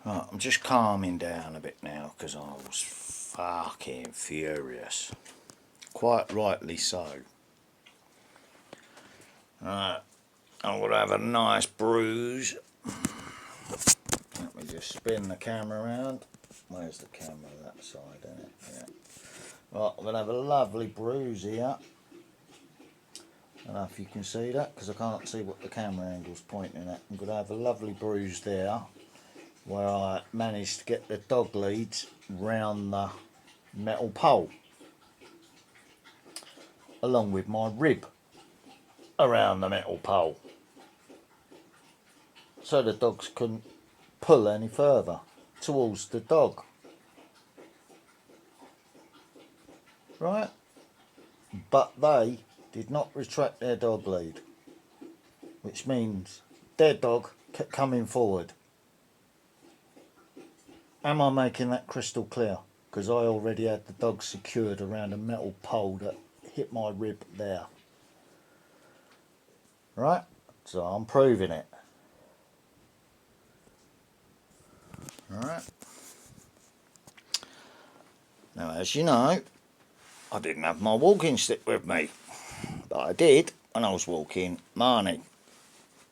Right, I'm just calming down a bit now because I was fucking furious. Quite rightly so. Right, I'm going to have a nice bruise. Let me just spin the camera around. Where's the camera? That side, isn't it? Yeah. Right, I'm going to have a lovely bruise here. I don't know if you can see that because I can't see what the camera angle's pointing at. I'm going to have a lovely bruise there where I managed to get the dog leads round the metal pole along with my rib around the metal pole so the dogs couldn't pull any further towards the dog. Right? But they did not retract their dog lead, which means their dog kept coming forward. Am I making that crystal clear? Because I already had the dog secured around a metal pole that hit my rib there. Right? So I'm proving it. Alright. Now, as you know, I didn't have my walking stick with me. But I did when I was walking Marnie.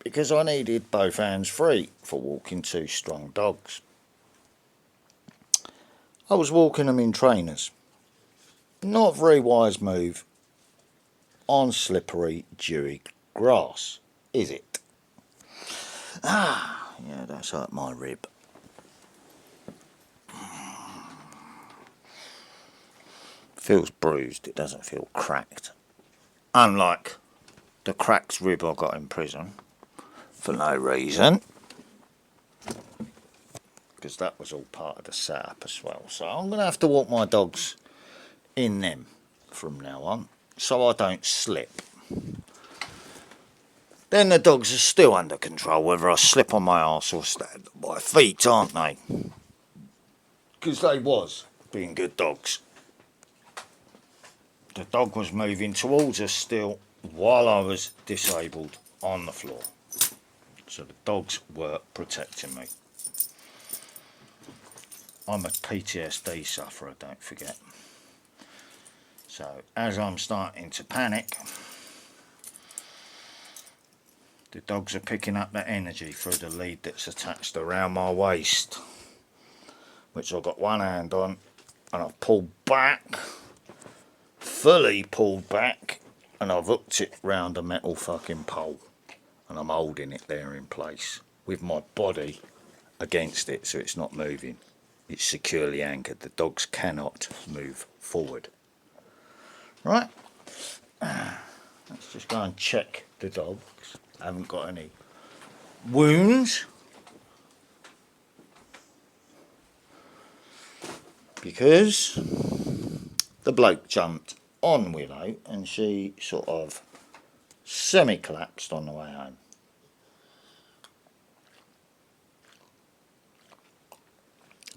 Because I needed both hands free for walking two strong dogs. I was walking them in trainers. Not a very wise move on slippery, dewy grass, is it? Ah, yeah, that's hurt my rib. Feels bruised, it doesn't feel cracked. Unlike the cracked rib I got in prison for no reason. Because that was all part of the setup as well. So I'm going to have to walk my dogs in them from now on so I don't slip. Then the dogs are still under control whether I slip on my arse or stand on my feet, aren't they? Because they was being good dogs. The dog was moving towards us still while I was disabled on the floor. So the dogs were protecting me. I'm a PTSD sufferer, don't forget. So as I'm starting to panic, the dogs are picking up that energy through the lead that's attached around my waist, which I've got one hand on, and I've pulled back, fully pulled back, and I've hooked it round a metal fucking pole, and I'm holding it there in place with my body against it so it's not moving. It's securely anchored. The dogs cannot move forward. Right? Let's just go and check the dogs. I haven't got any wounds. Because the bloke jumped on Willow and she sort of semi-collapsed on the way home.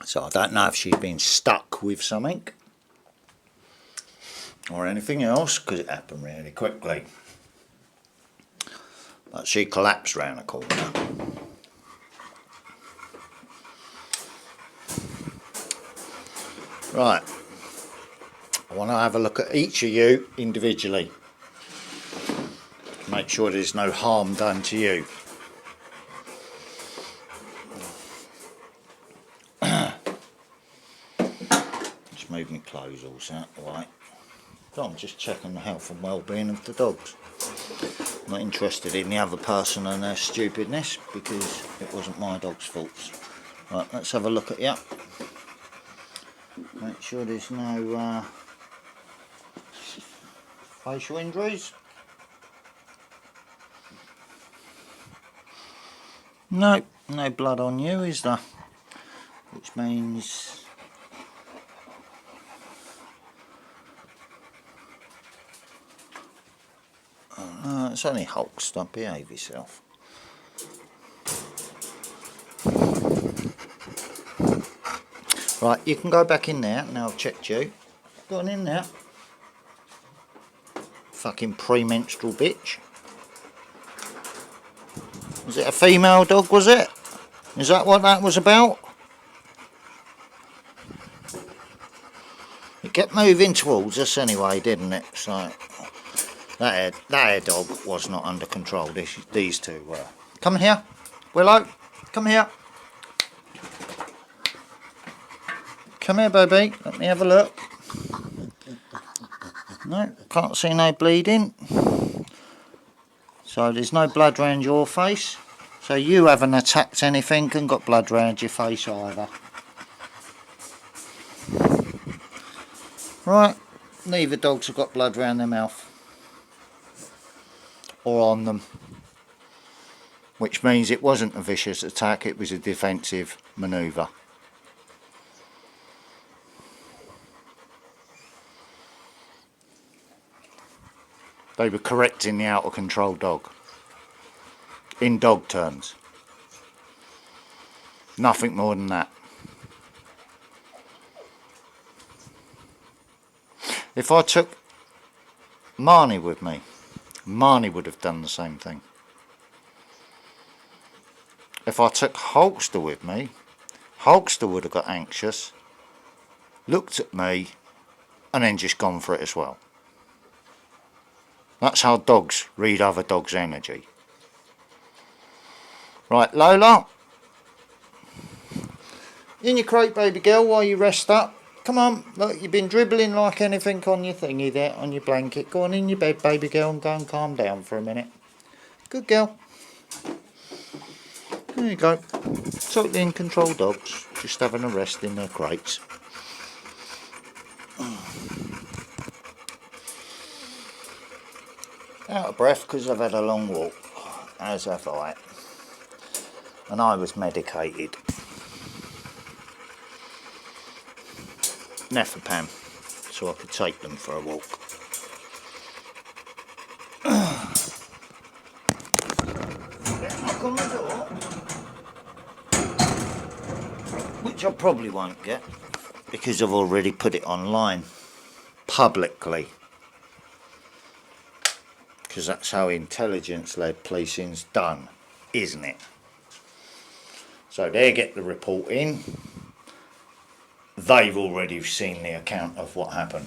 So I don't know if she'd been stuck with something or anything else because it happened really quickly. But she collapsed round the corner. Right. I want to have a look at each of you individually. Make sure there's no harm done to you. Move my clothes all out the way. So I'm just checking the health and well-being of the dogs. I'm not interested in the other person and their stupidness because it wasn't my dog's fault. Right, let's have a look at you. Make sure there's no facial injuries. No, no blood on you, is there? Which means it's only hulks, don't behave yourself. Right, you can go back in there, now I've checked you. Go on in there. Fucking premenstrual bitch. Was it a female dog, was it? Is that what that was about? kept moving towards us anyway, didn't it? So that dog was not under control. These two were. Come here, Willow. Come here. Come here, baby. Let me have a look. No, can't see no bleeding. So there's no blood around your face. So you haven't attacked anything and got blood around your face either. Right, neither dogs have got blood around their mouth. Or on them. Which means it wasn't a vicious attack, it was a defensive manoeuvre. They were correcting the out of control dog. In dog terms. Nothing more than that. If I took Marnie with me, Marnie would have done the same thing. If I took Hulkster with me, Hulkster would have got anxious, looked at me, and then just gone for it as well. That's how dogs read other dogs' energy. Right, Lola. In your crate, baby girl, while you rest up. Come on, look, you've been dribbling like anything on your thingy there, on your blanket. Go on in your bed, baby girl, and go and calm down for a minute. Good girl. There you go. Totally in control dogs, just having a rest in their crates. Out of breath because I've had a long walk, as have I. And I was medicated. Nefapam, so I could take them for a walk. Knock on the door, which I probably won't get because I've already put it online publicly, because that's how intelligence-led policing's done, isn't it? So they get the report in. They've already seen the account of what happened.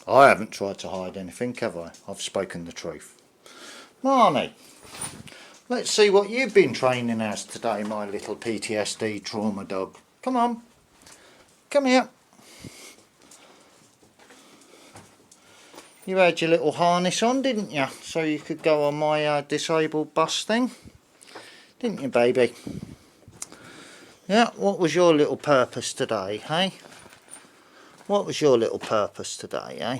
I haven't tried to hide anything, have I? I've spoken the truth. Marnie, let's see what you've been training as today, my little PTSD trauma dog. Come on. Come here. You had your little harness on, didn't you? So you could go on my disabled bus thing. Didn't you, baby? Yeah, what was your little purpose today, hey? What was your little purpose today, eh?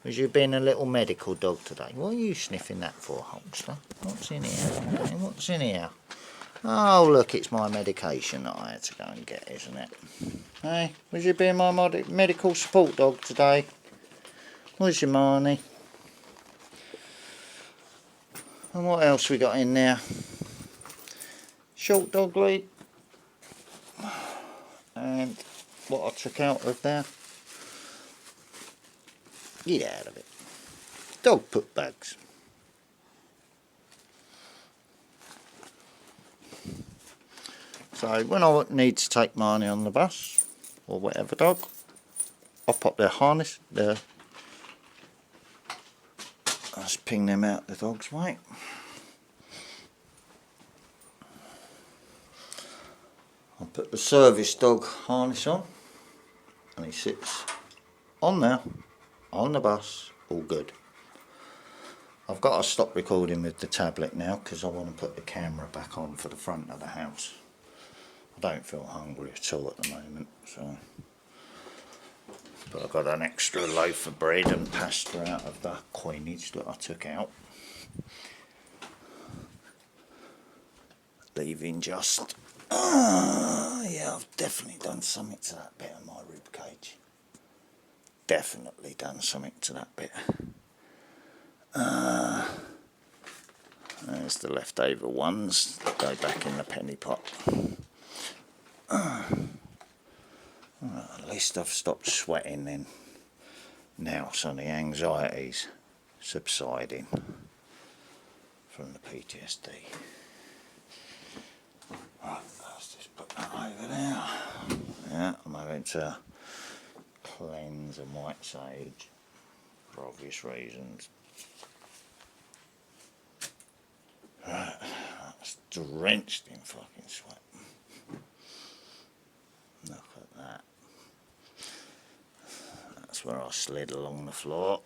Was you being a little medical dog today? What are you sniffing that for, Hulkster? What's in here? Hey, what's in here? Oh, look, it's my medication that I had to go and get, isn't it? Hey, was you being my medical support dog today? Was you, Marnie? And what else we got in there? Short dog lead. And what I took out of there. Get out of it. Dog put bags. So when I need to take Marnie on the bus, or whatever dog, I pop their harness, I just ping them out the dog's way. I put the service dog harness on, and he sits on there, on the bus, all good. I've got to stop recording with the tablet now because I want to put the camera back on for the front of the house. I don't feel hungry at all at the moment, so. But I've got an extra loaf of bread and pasta out of the coinage that I took out. Leaving just... yeah, I've definitely done something to that bit of my rib cage. Definitely done something to that bit. There's the leftover ones that go back in the penny pot. At least I've stopped sweating then. Now, so the anxiety's subsiding from the PTSD. Right, let's just put that over there. Yeah, I'm having to cleanse and white sage for obvious reasons. Right, that's drenched in fucking sweat. Look at that. That's where I slid along the floor.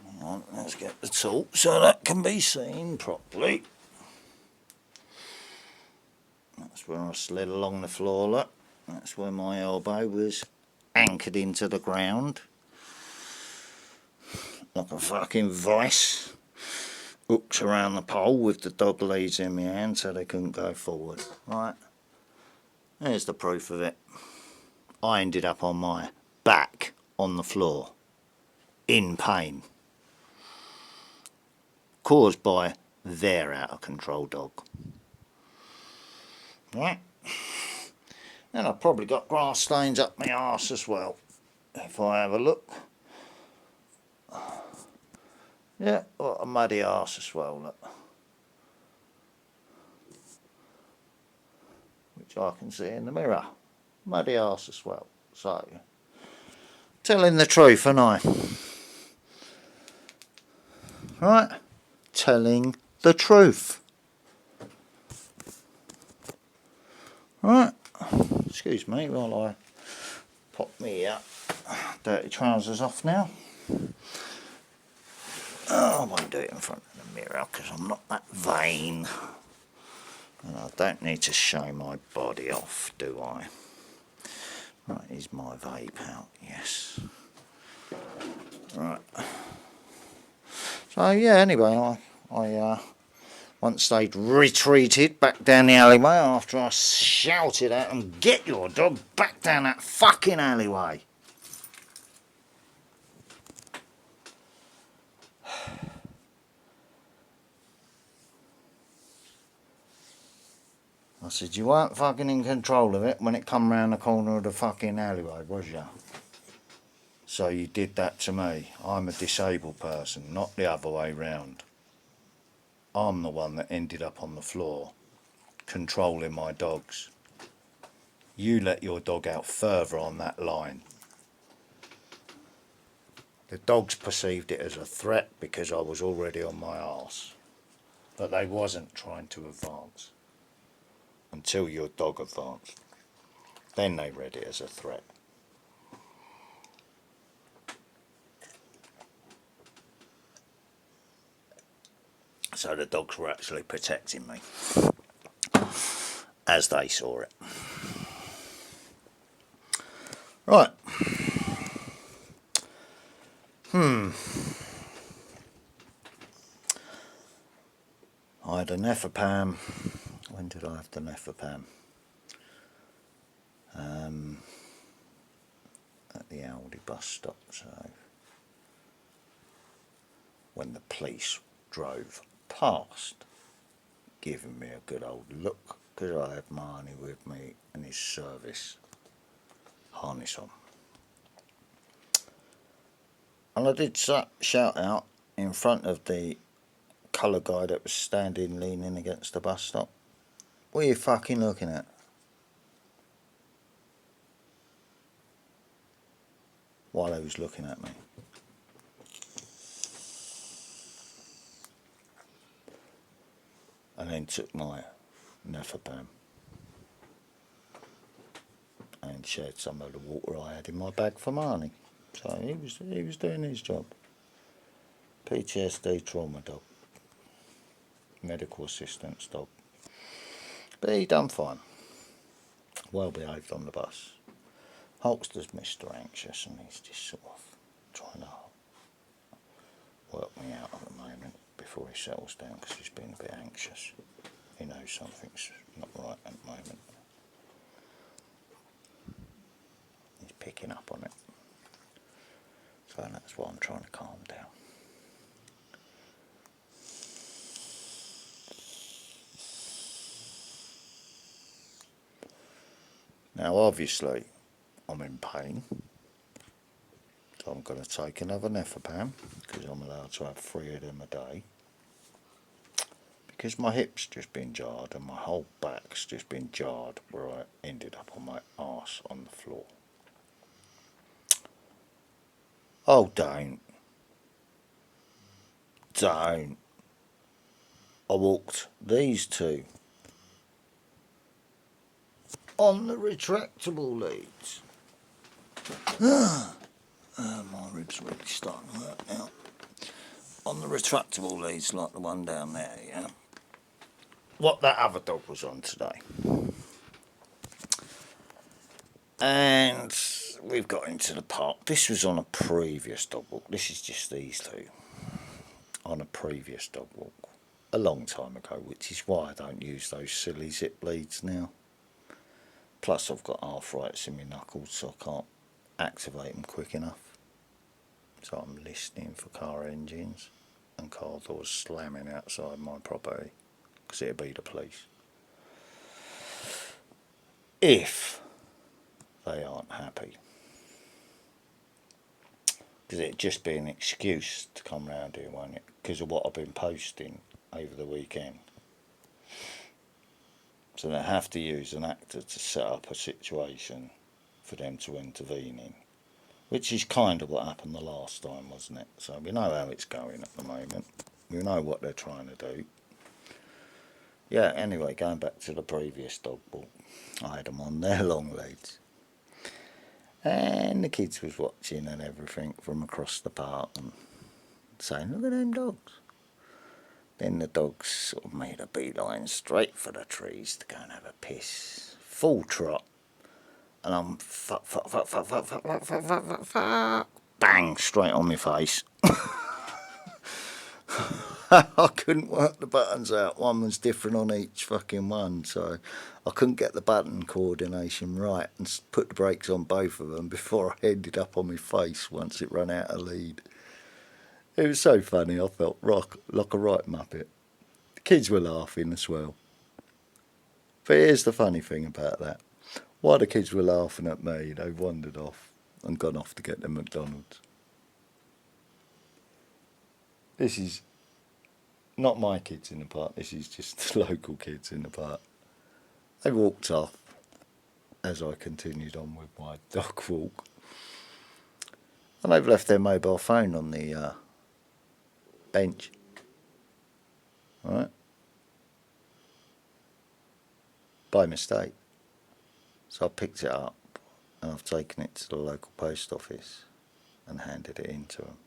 Hang on, let's get the tool so that can be seen properly. That's where I slid along the floor, look. That's where my elbow was anchored into the ground. Like a fucking vice. Hooked around the pole with the dog leads in my hand so they couldn't go forward. Right. There's the proof of it. I ended up on my back on the floor. In pain. Caused by their out of control dog. Right. And I've probably got grass stains up my arse as well. If I have a look. Yeah, what a muddy arse as well, look. Which I can see in the mirror. Muddy arse as well. So, telling the truth, aren't I? Right? Telling the truth. Right? Excuse me while I pop me dirty trousers off now. Oh, I won't do it in front of the mirror because I'm not that vain. And I don't need to show my body off, do I? Right, is my vape out? Yes. Right. So yeah, anyway, I once they'd retreated back down the alleyway after I shouted at them, "Get your dog back down that fucking alleyway!" I said, "You weren't fucking in control of it when it come round the corner of the fucking alleyway, was you? So you did that to me. I'm a disabled person, not the other way round. I'm the one that ended up on the floor, controlling my dogs. You let your dog out further on that line. The dogs perceived it as a threat because I was already on my arse. But they wasn't trying to advance. Until your dog advanced. Then they read it as a threat. So the dogs were actually protecting me. As they saw it. Right. I had a Nefapam. When did I have the Nefapam? At the Aldi bus stop, so when the police drove past, giving me a good old look, because I had Marnie with me and his service harness on. And I did shout out in front of the colour guy that was standing leaning against the bus stop, "What are you fucking looking at?" While he was looking at me. And then took my Nefapam and shared some of the water I had in my bag for Marnie. So he was doing his job. PTSD trauma dog. Medical assistance dog. But he done fine. Well behaved on the bus. Hulkster's Mr. Anxious and he's just sort of trying to work me out at the moment before he settles down because he's been a bit anxious. He knows something's not right at the moment. He's picking up on it. So that's why I'm trying to calm down. Now obviously I'm in pain, so I'm going to take another Nefapam because I'm allowed to have 3 of them a day because my hip's just been jarred and my whole back's just been jarred where I ended up on my arse on the floor. Oh, don't. Don't. I walked these two on the retractable leads. My ribs really starting to hurt now. On the retractable leads like the one down there, yeah. What that other dog was on today. And we've got into the park. This was on a previous dog walk. This is just these two. On a previous dog walk. A long time ago, which is why I don't use those silly zip leads now. Plus I've got arthritis in my knuckles, so I can't activate them quick enough. So I'm listening for car engines and car doors slamming outside my property, because it'll be the police. If they aren't happy. Because it'd just be an excuse to come round here, won't it? Because of what I've been posting over the weekend. So they have to use an actor to set up a situation for them to intervene in. Which is kind of what happened the last time, wasn't it? So we know how it's going at the moment. We know what they're trying to do. Yeah, anyway, going back to the previous dog walk. I had them on their long leads. And the kids was watching and everything from across the park and saying, look at them dogs. Then the dogs sort of made a beeline straight for the trees to go and have a piss. Full trot. And I'm fuck, bang, straight on my face. I couldn't work the buttons out. One was different on each fucking one, so I couldn't get the button coordination right and put the brakes on both of them before I ended up on my face once it ran out of lead. It was so funny, I felt like a right muppet. The kids were laughing as well. But here's the funny thing about that. While the kids were laughing at me, they wandered off and gone off to get their McDonald's. This is not my kids in the park, this is just the local kids in the park. They walked off as I continued on with my dog walk. And they've left their mobile phone on the bench. Right? By mistake. So I picked it up and I've taken it to the local post office and handed it in to them.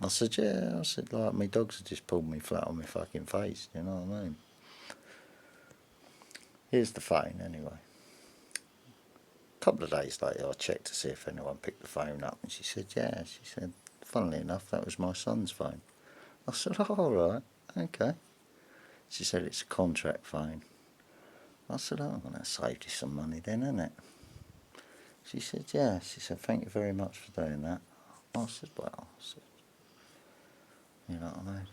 I said, yeah, I said, like, my dogs have just pulled me flat on my fucking face, you know what I mean? Here's the phone, anyway. A couple of days later, I checked to see if anyone picked the phone up, and she said, yeah. She said, funnily enough, that was my son's phone. I said, oh, all right, okay. She said, it's a contract phone. I said, oh, well, that saved you some money then, isn't it? She said, yeah. She said, thank you very much for doing that. I said, well, I said, you know what I mean?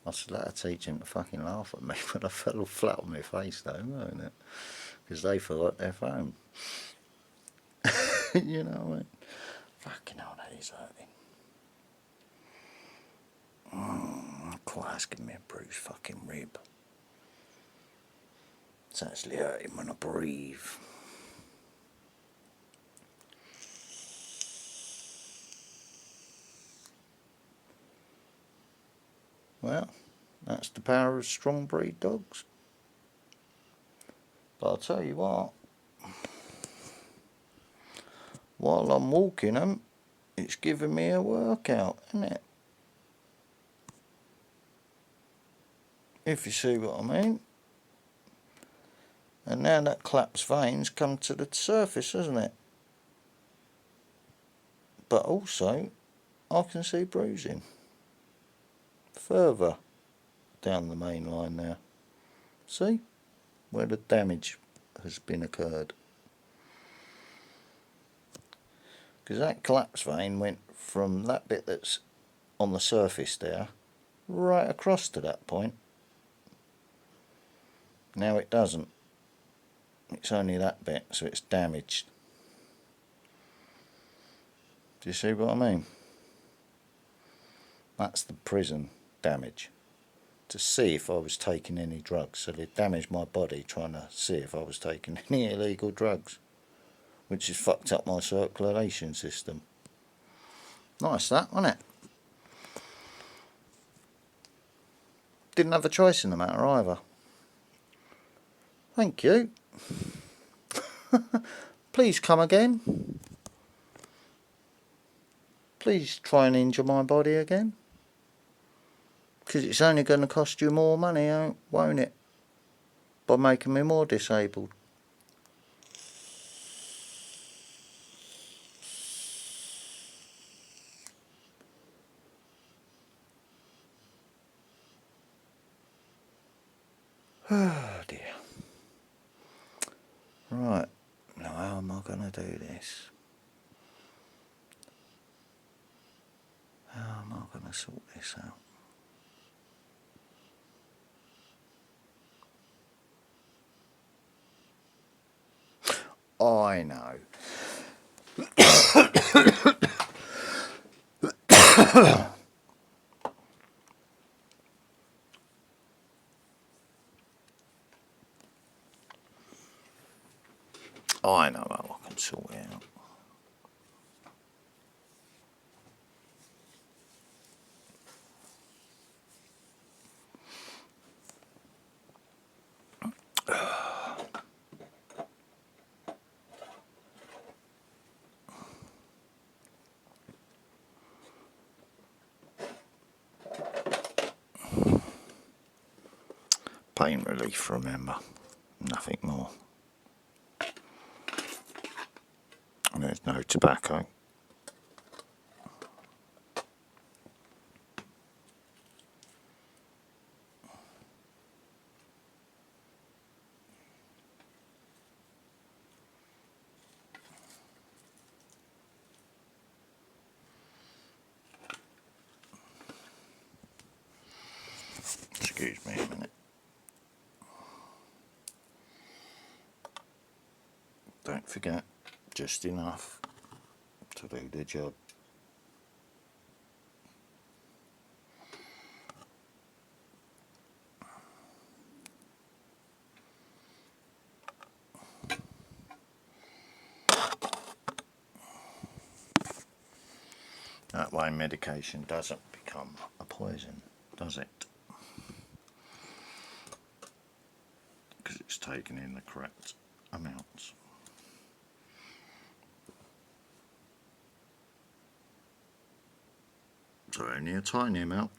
I said, that'll teach him to fucking laugh at me when I fell all flat on my face, though, won't it? Because they forgot their phone. You know what I mean? Fucking hell, that is hurting. Quite asking me a bruised fucking rib. It's actually hurting when I breathe. Well, that's the power of strong breed dogs. But I'll tell you what, while I'm walking them, it's giving me a workout, isn't it? If you see what I mean. And now that collapsed vein's come to the surface, hasn't it? But also, I can see bruising further down the main line now. See? Where the damage has been occurred. Because that collapsed vein went from that bit that's on the surface there right across to that point. Now it doesn't. It's only that bit, so it's damaged. Do you see what I mean? That's the prison damage. To see if I was taking any drugs. So they damaged my body trying to see if I was taking any illegal drugs, which has fucked up my circulation system. Nice that, wasn't it? Didn't have a choice in the matter either. Thank you. Please come again. Please try and injure my body again. Because it's only going to cost you more money, won't it? By making me more disabled. Oh dear. Right, now how am I going to do this? How am I going to sort this out? I know. I know how I can sort it out. Pain relief, remember, nothing more. And there's no tobacco. Excuse me a minute. Don't forget, just enough to do the job. That way medication doesn't become a poison, does it? Because it's taken in the correct amounts. So only a tiny amount.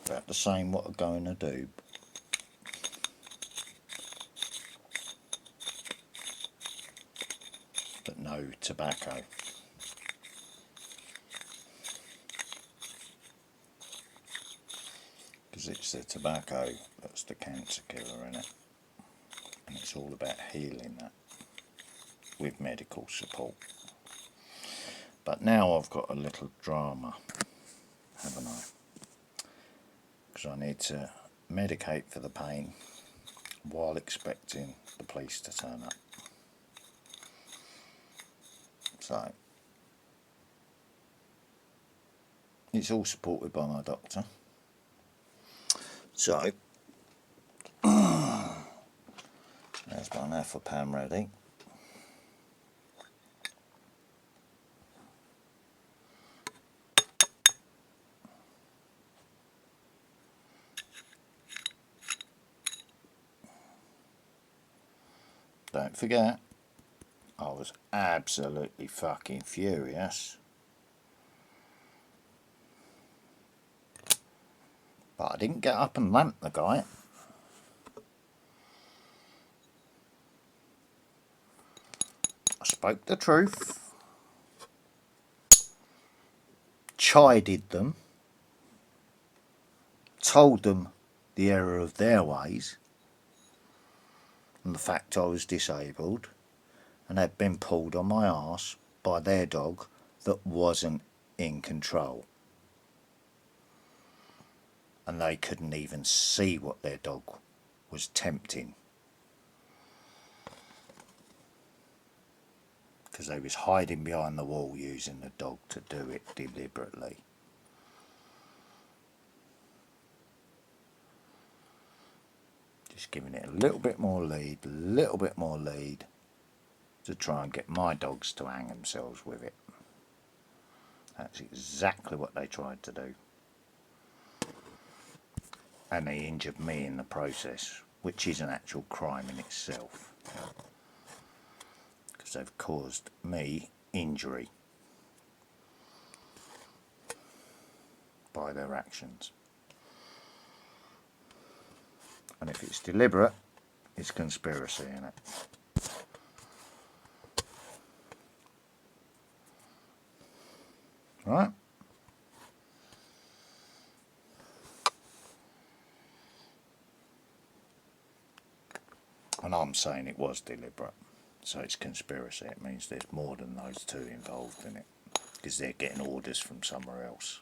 About the same what I'm going to do. But no tobacco. Because it's the tobacco that's the cancer killer in it. And it's all about healing that with medical support. But now I've got a little drama, haven't I? Because I need to medicate for the pain while expecting the police to turn up. So, it's all supported by my doctor. So, there's my Nafapam ready. Don't forget, I was absolutely fucking furious. But I didn't get up and lamp the guy. I spoke the truth. Chided them. Told them the error of their ways. And the fact I was disabled. And had been pulled on my arse by their dog that wasn't in control. And they couldn't even see what their dog was tempting. because they was hiding behind the wall using the dog to do it deliberately. Just giving it a little bit more lead, to try and get my dogs to hang themselves with it. That's exactly what they tried to do. And they injured me in the process, which is an actual crime in itself. Because they've caused me injury by their actions. And if it's deliberate, it's conspiracy in it. Right? And I'm saying it was deliberate. So it's conspiracy. It means there's more than those two involved in it. Because they're getting orders from somewhere else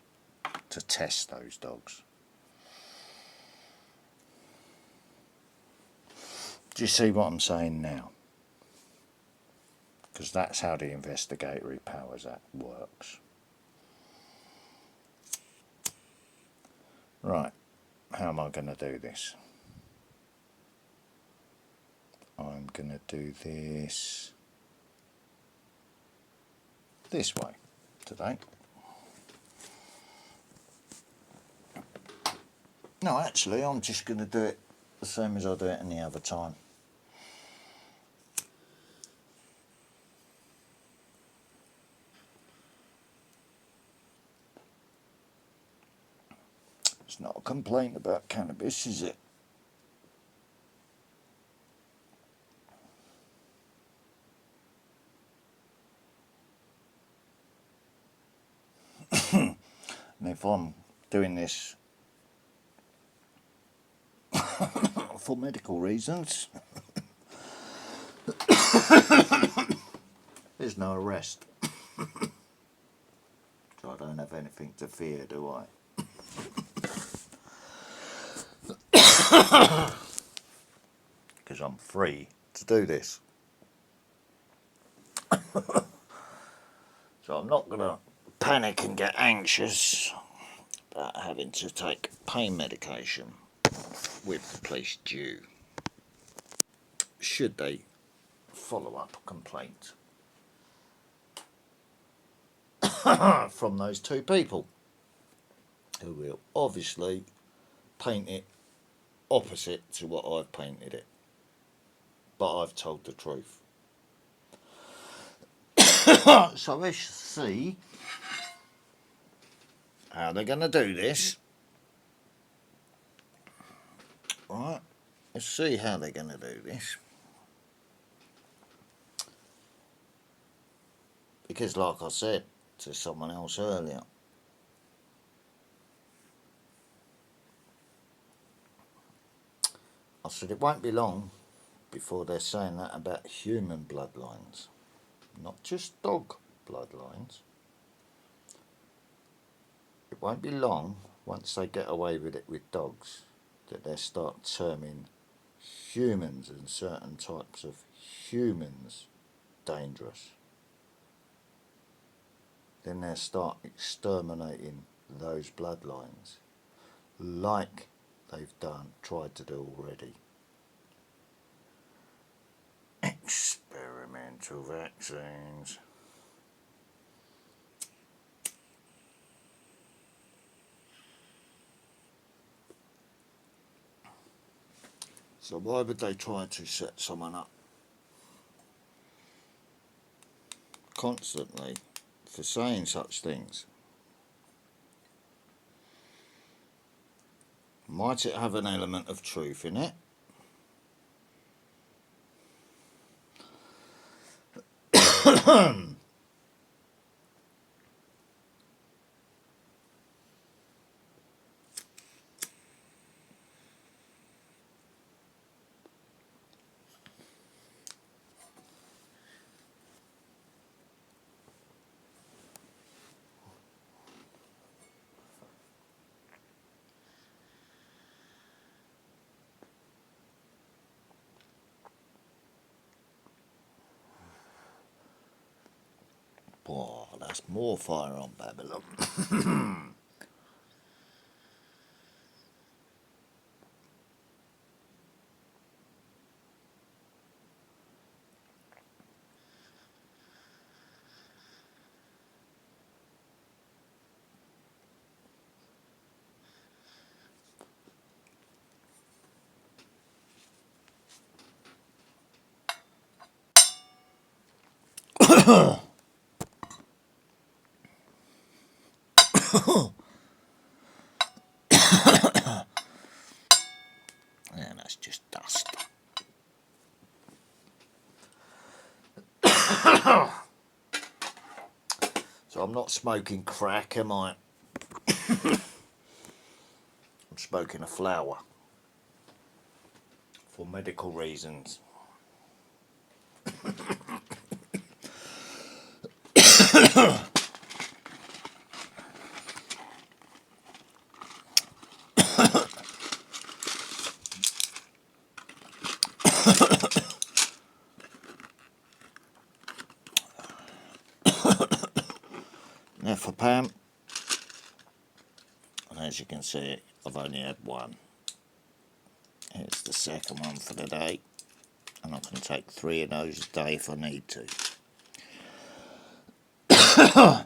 to test those dogs. Do you see what I'm saying now? Because that's how the Investigatory Powers Act works. Right, how am I going to do this? I'm going to do this way today. No, actually, I'm just going to do it the same as I do it any other time. It's not a complaint about cannabis, is it? And if I'm doing this for medical reasons, there's no arrest. So I don't have anything to fear, do I? Because I'm free to do this. So I'm not going to panic and get anxious about having to take pain medication with the police due, should they follow up a complaint from those two people who will obviously paint it opposite to what I've painted it, but I've told the truth. So let's see how they're going to do this. Right, let's see how they're going to do this. Because like I said to someone else earlier, I said it won't be long before they're saying that about human bloodlines, not just dog bloodlines. It won't be long once they get away with it with dogs that they start terming humans and certain types of humans dangerous. Then they'll start exterminating those bloodlines like they've tried to do already. Experimental vaccines. So why would they try to set someone up constantly for saying such things? Might it have an element of truth in it? Oh, that's more fire on Babylon. Yeah, that's just dust. So I'm not smoking crack, am I? I'm smoking a flower. For medical reasons. Now for Pam, and as you can see, I've only had one. Here's the second one for the day, and I can take 3 of those a day if I need to. I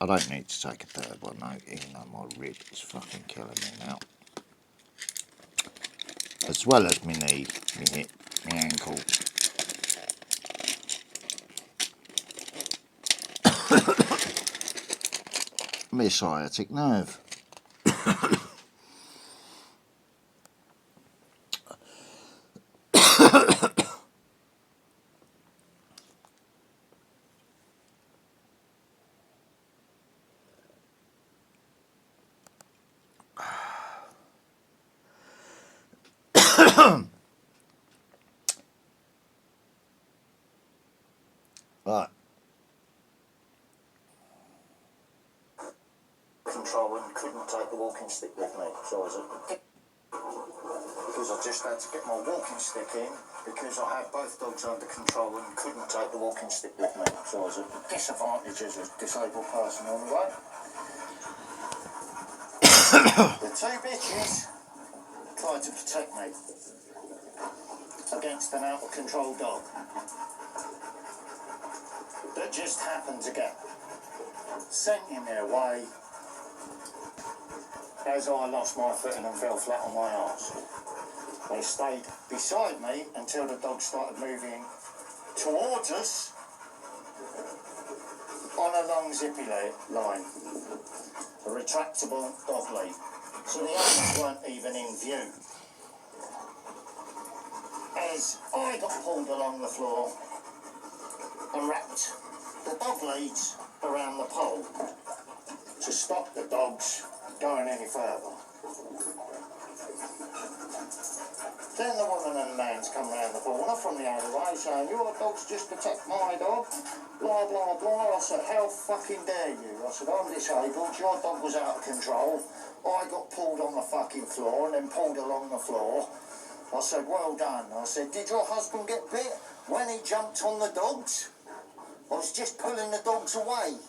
don't need to take a third one though, even though my rib is fucking killing me now. As well as my knee, my hip, my ankle. My sciatic nerve. Right. Control and couldn't take the walking stick with me, so I was because I just had to get my walking stick in because I had both dogs under control and couldn't take the walking stick with me, so I was at a disadvantage as a disabled person on the road. The 2 bitches tried to protect me against an out of control dog that just happened to get sent in their way as I lost my footing and fell flat on my arse. They stayed beside me until the dog started moving towards us on a long zippy line, a retractable dog lead. So the others weren't even in view. As I got pulled along the floor and wrapped the dog leads around the pole to stop the dogs going any further. Then the woman and the man's come round the corner from the other way saying, your dog's just attacked my dog, blah, blah, blah. I said, how fucking dare you? I said, I'm disabled, your dog was out of control. I got pulled on the fucking floor and then pulled along the floor. I said, well done. I said, did your husband get bit when he jumped on the dogs? I was just pulling the dogs away.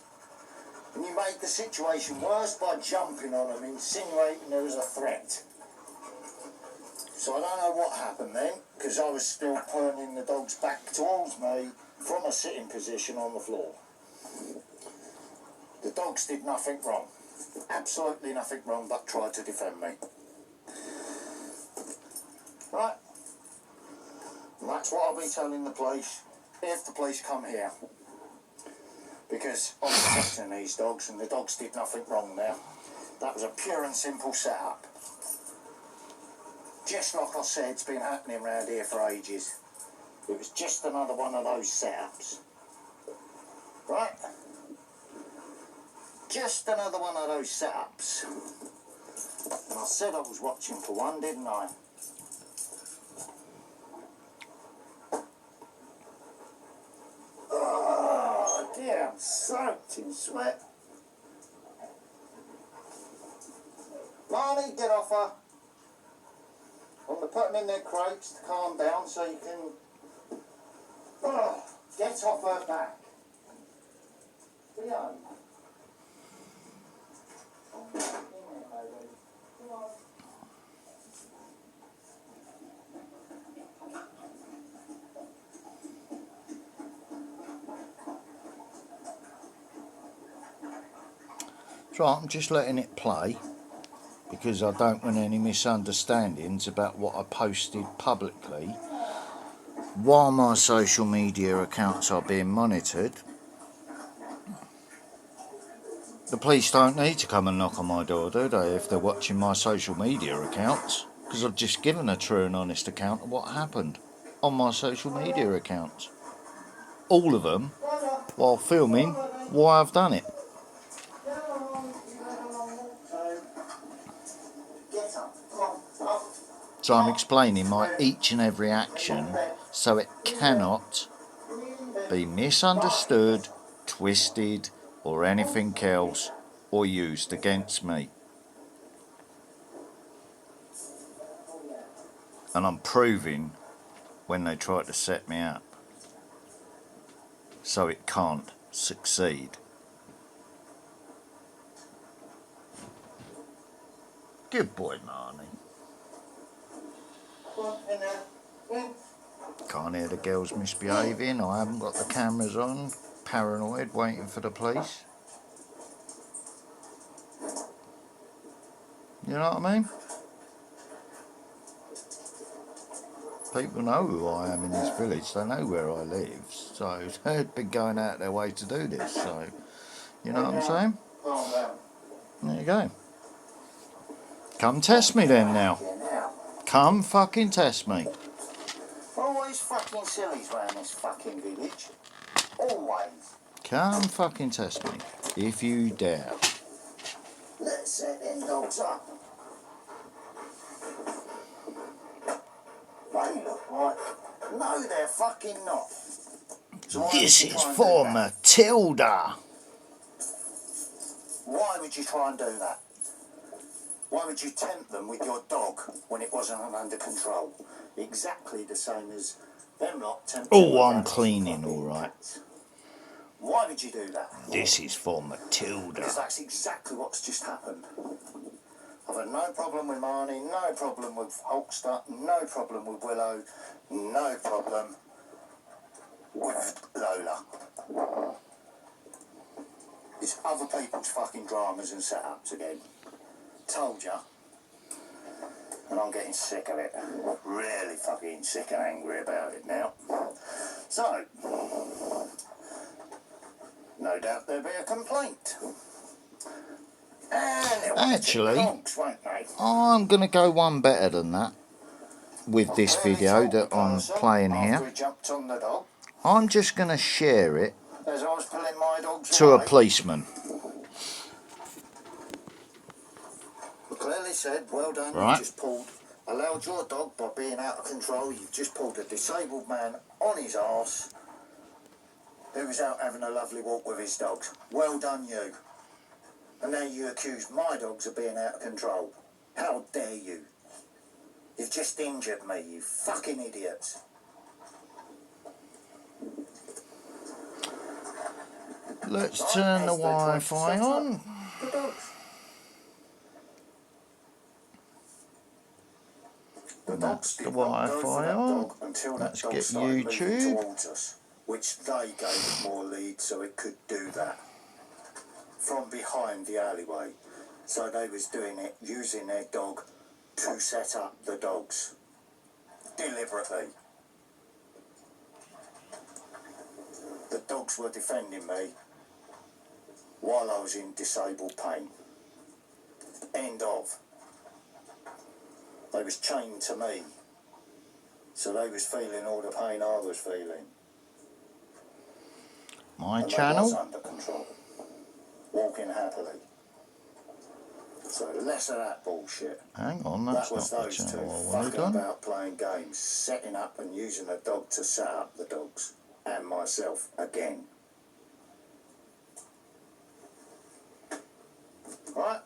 And you made the situation worse by jumping on them, insinuating there was a threat. So I don't know what happened then, because I was still pulling the dogs back towards me from a sitting position on the floor. The dogs did nothing wrong. Absolutely nothing wrong, but tried to defend me. Right? And that's what I'll be telling the police if the police come here. Because I'm protecting these dogs and the dogs did nothing wrong there. That was a pure and simple setup. Just like I said, it's been happening around here for ages. It was just another one of those setups. Right? Just another one of those setups. And I said I was watching for one, didn't I? Oh dear, I'm soaked in sweat. Marnie, get off her. I'm putting in their crates to calm down so you can get off her back. So I'm just letting it play because I don't want any misunderstandings about what I posted publicly. While my social media accounts are being monitored, the police don't need to come and knock on my door, do they, if they're watching my social media accounts? Because I've just given a true and honest account of what happened on my social media accounts. All of them, while filming why I've done it. So I'm explaining my each and every action so it cannot be misunderstood, twisted, or anything else, or used against me. And I'm proving when they try to set me up, so it can't succeed. Good boy, Marnie. Can't hear the girls misbehaving. I haven't got the cameras on. Paranoid, waiting for the police. You know what I mean? People know who I am in this village. They know where I live. So they've been going out their way to do this. So, you know what I'm saying? There you go. Come test me then now. Come fucking test me. Always fucking sillies around this fucking village. Always. Come fucking test me. If you dare. Let's set them dogs up. They look like... No, they're fucking not. So This is for Matilda. Why would you try and do that? Why would you tempt them with your dog when it wasn't under control? Exactly the same as them lot tempting. Oh, I'm cleaning, all right. Why would you do that? This is for Matilda. Because that's exactly what's just happened. I've had no problem with Marnie, no problem with Hulkster, no problem with Willow, no problem with Lola. It's other people's fucking dramas and setups again. Told ya. And I'm getting sick of it. Really fucking sick and angry about it now. So, no doubt there'll be a complaint. And actually, dogs, won't they? I'm going to go one better than that with this video that I'm playing here. I'm just going to share it to a policeman. Clearly said, well done, right. You just allowed your dog by being out of control. You've just pulled a disabled man on his arse who was out having a lovely walk with his dogs. Well done, you. And now you accuse my dogs of being out of control. How dare you? You've just injured me, you fucking idiots. Let's turn the Wi-Fi on. That's the Wi-Fi on. Let's get YouTube. Which they gave more lead so it could do that. From behind the alleyway. So they was doing it, using their dog to set up the dogs. Deliberately. The dogs were defending me while I was in disabled pain. End of. They was chained to me. So they was feeling all the pain I was feeling. My and channel. They was under control. Walking happily. So less of that bullshit. Hang on, that's that was not the those channel two I wanted on. About playing games, setting up and using a dog to set up the dogs. And myself again. Right?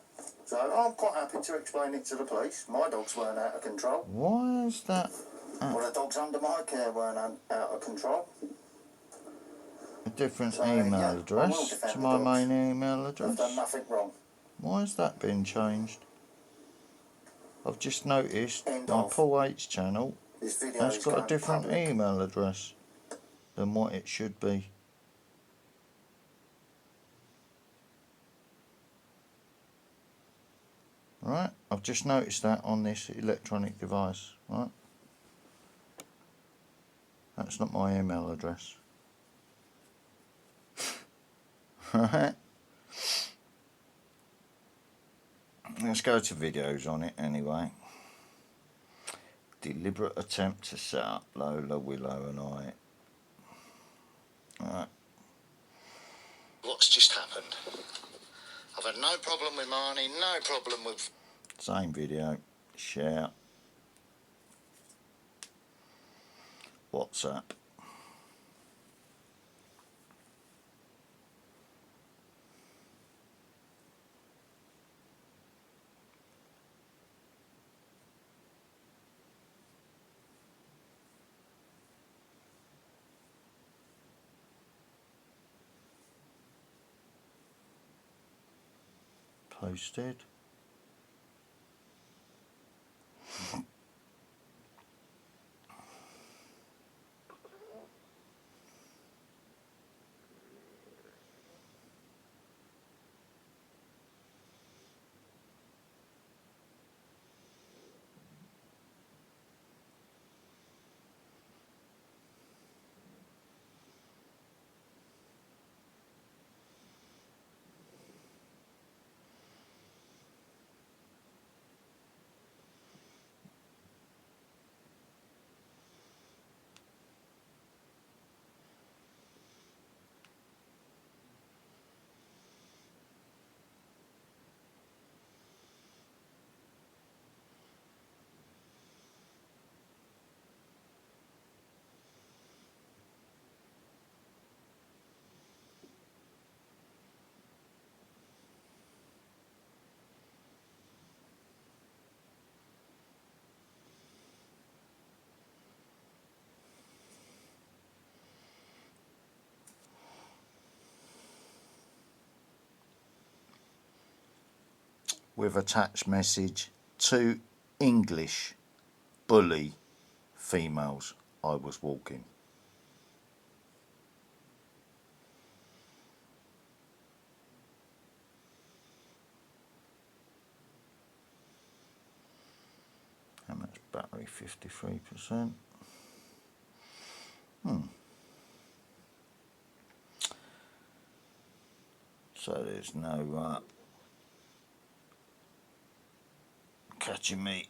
So I'm quite happy to explain it to the police. My dogs weren't out of control. Why is that? Well, the dogs under my care weren't out of control. different So, email yeah, I will address defend to the my dogs. main email I've done address. nothing wrong. Why has that been changed? I've just noticed End my of. Paul H channel This video has is got a going different public. email address than what it should be. Right, I've just noticed that on this electronic device, right? That's not my email address. Right, let's go to videos on it anyway. Deliberate attempt to set up Lola, Willow and I. Right. What's just happened? I've had no problem with Marnie, no problem with... Same video. Share. WhatsApp. Posted. With attached message to English bully females I was walking. How much battery? 53%. So there's no catching me.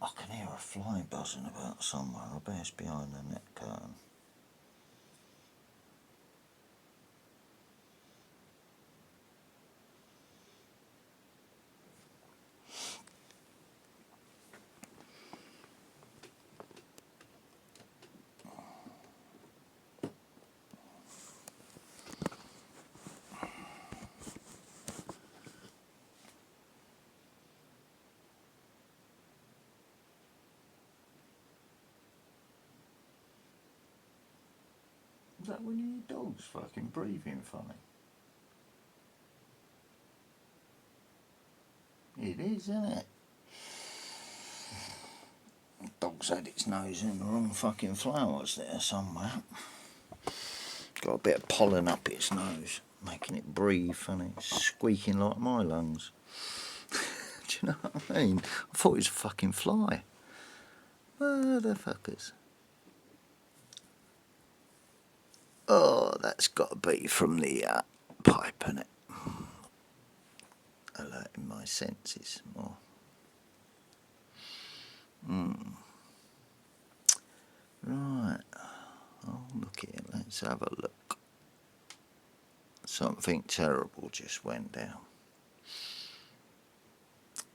I can hear a fly buzzing about somewhere. I bet it's behind the net curtain. Is that one of your dogs fucking breathing funny? It is, isn't it? The dog's had its nose in the wrong fucking flowers there somewhere. Got a bit of pollen up its nose, making it breathe funny, squeaking like my lungs. Do you know what I mean? I thought it was a fucking fly. Motherfuckers. Oh, that's got to be from the pipe, innit? Alerting my senses more. Right. Oh, look at it. Let's have a look. Something terrible just went down.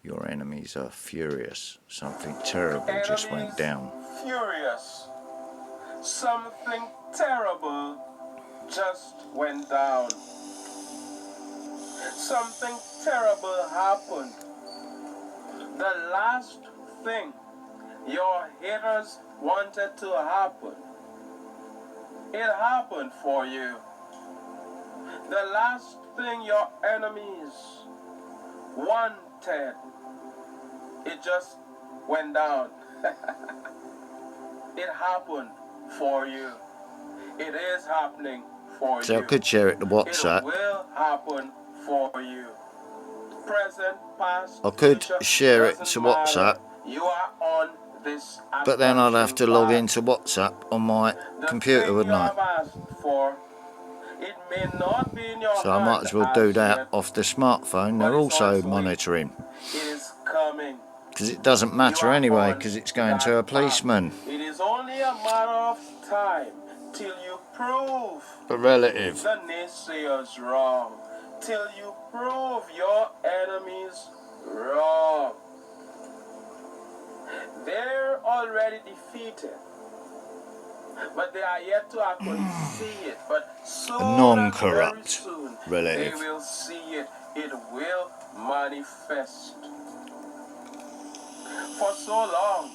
Your enemies are furious. Something terrible just went down. Furious. Something terrible just went down. Something terrible happened. The last thing your haters wanted to happen it happened for you. The last thing your enemies wanted, it just went down. It happened for you. It is happening for So you. I could share it to It WhatsApp. will happen for you. Present, past, I could future, share it doesn't to matter. WhatsApp, You are on this but then I'd have to log advancing into WhatsApp on my the computer, thing wouldn't you I? have asked for, it may not be in your So I might hand as well do as that yet, off the smartphone. but They're it's on also its way. monitoring. It is coming. Because it doesn't You matter are anyway, on because it's going that to a path. policeman. It is only a matter of time till you prove A relative. the naysayers wrong, till you prove your enemies wrong. They're already defeated, but they are yet to actually see it. But soon, and very non-corrupt soon, relative. they will see it. It will manifest. For so long,